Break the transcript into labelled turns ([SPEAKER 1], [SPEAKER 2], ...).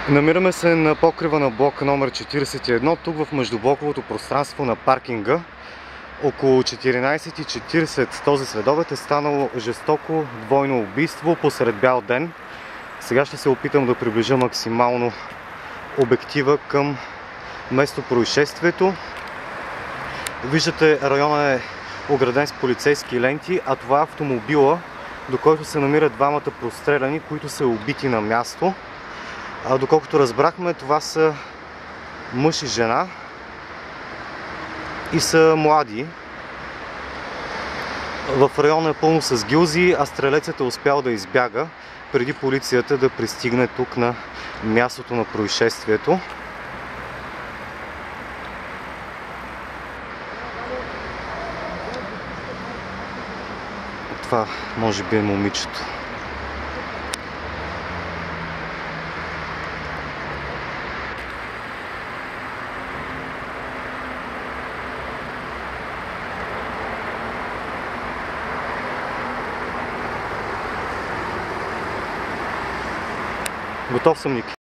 [SPEAKER 1] Намираме се на покрива на блок номер 41, тук в междублоковото пространство на паркинга. Около 14:40 този следобед е станало жестоко двойно убийство посред бял ден. Сега ще се опитам да приближа максимално обектива към местопроизшествието. Виждате, района е ограден с полицейски ленти, а това е автомобила, до който се намират двамата простреляни, които са убити на място. Доколкото разбрахме, това са мъж и жена и са млади. В района е пълно с гилзи, а стрелецът е успял да избяга преди полицията да пристигне тук на мястото на происшествието. Това може би е момичето. Готов съм, Ники.